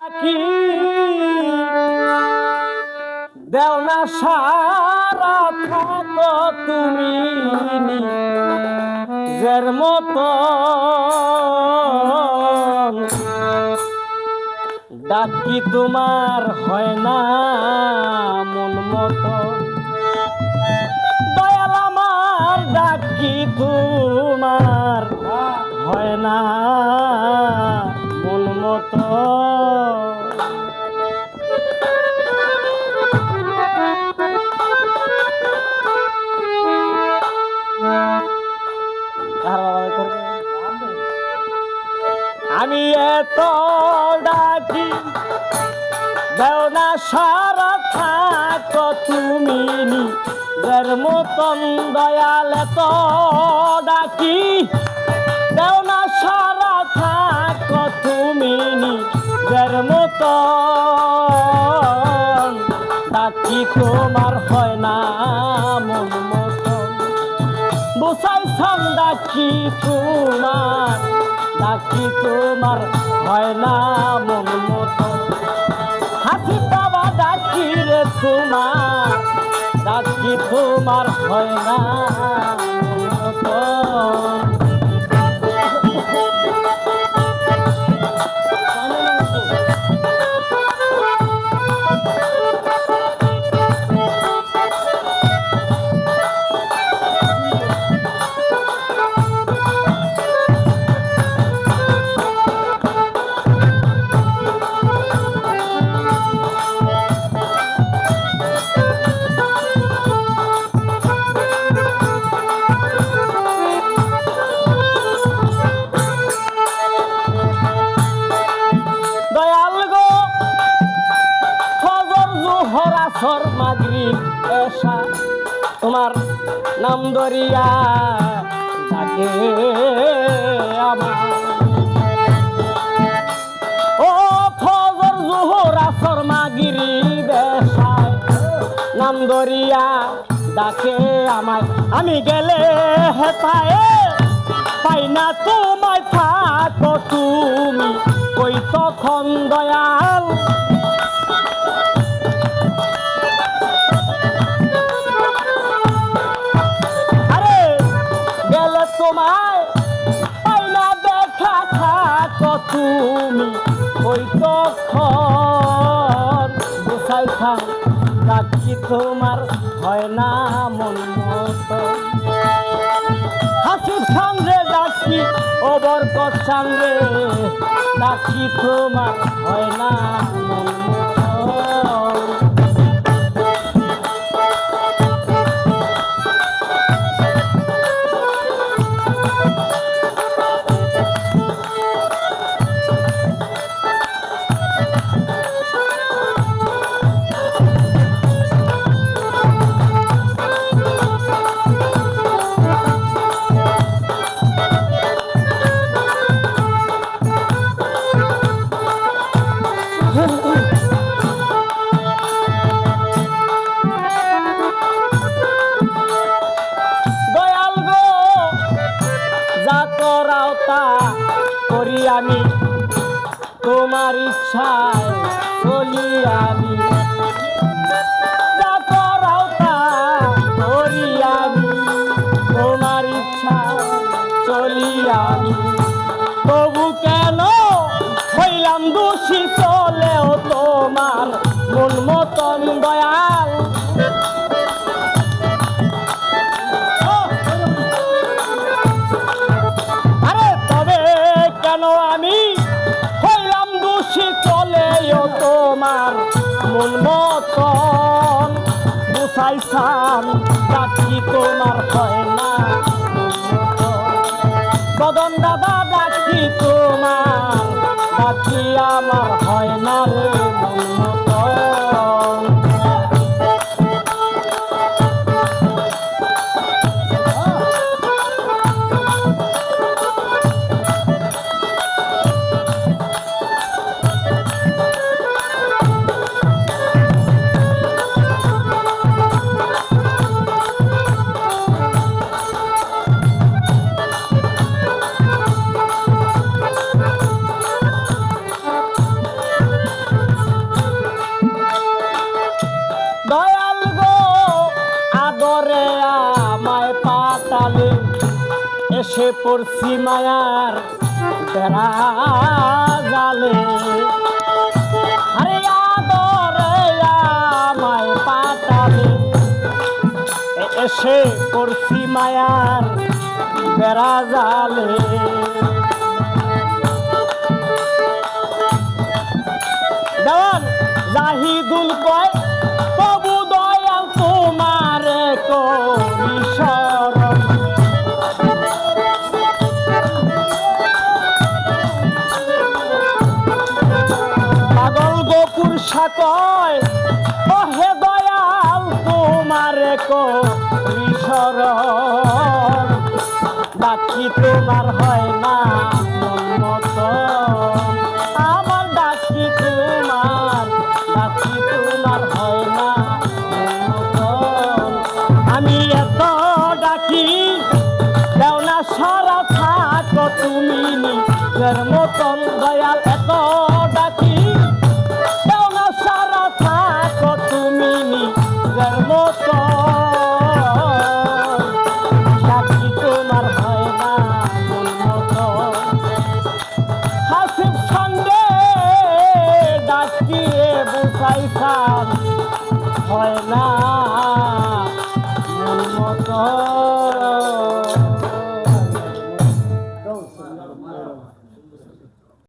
কি দেও না সারা থাকো তুমি নিজের মতো ডাকি তোমার হয় না মন মতো দয়াল আমার ডাকি তোমার হয় না মন মতো আমি এত ডাকি দেও না সারা থাকো তুমি নিজের মতন দয়াল এত ডাকি দেও না সারা থাকো তুমি নিজের মতন ডাকি তোমার হয় না মন মতন বুঝাইছাম ডাকি তোমার হয় না মন মতো হাসি বাবা ডাকি রে তোমার হয় না মন মতো মাগরিব এসা তোমার নাম দরিয়া ডাকে আমার ও ফজর জোহর আসর মাগরিব এসা নাম দরিয়া ডাকে আমায় আমি গেলে হেতায় পাই না তোমায় থাকো তুমি কই তখন দয়াল তোমায় পাই না দেখা থাকো তুমি ওই তখন বুঝাইছাম ডাকি তোমার হয় না মন মতো হাসির সামনে ডাকি ও বরকত সামনে ডাকি তোমার হয় না মন মতো দয়াল গো যা করাও তা করি আমি তোমার ইচ্ছায় চলি আমি যা করাও তা করি আমি তোমার ইচ্ছায় চলি আমি তবু কেন হইলাম দোষী চলেও তোমার মন মতন দয়াল আরে তবে কেন আমি হইলাম দোষী চলেও তোমার মন মতন বুঝাইছাম ডাকি তোমার হয় না বদন দাদা ডাকি তোমার ডাকি আমার হয় না রে মন মতন এসে পড়ছি মায়ার বেড়া জালে আরে আদরে আমায় পাতালে এসে পড়ছি মায়ার বেড়া জালে দেওয়ান জাহিদুল কয় তবু দয়াল তোমার করি শরণ পাগল গোপুর সাকয় হে দয়াল তোমার করি শরণ বাকি তোমার হয় না মন মতন আমার ডাকি তোমার হয় না মন মতন আমি এত ডাকি দেও না সারা থাকো তুমি নিজের মতন দয়াল এত ডাকি দেও না সারা থাকো তুমি নিজের মতন ডাকি তোমার হয় না মন মতন হাসিব সঙ্গে ডাকিয়ে বুঝাইছান হয় না মন মতন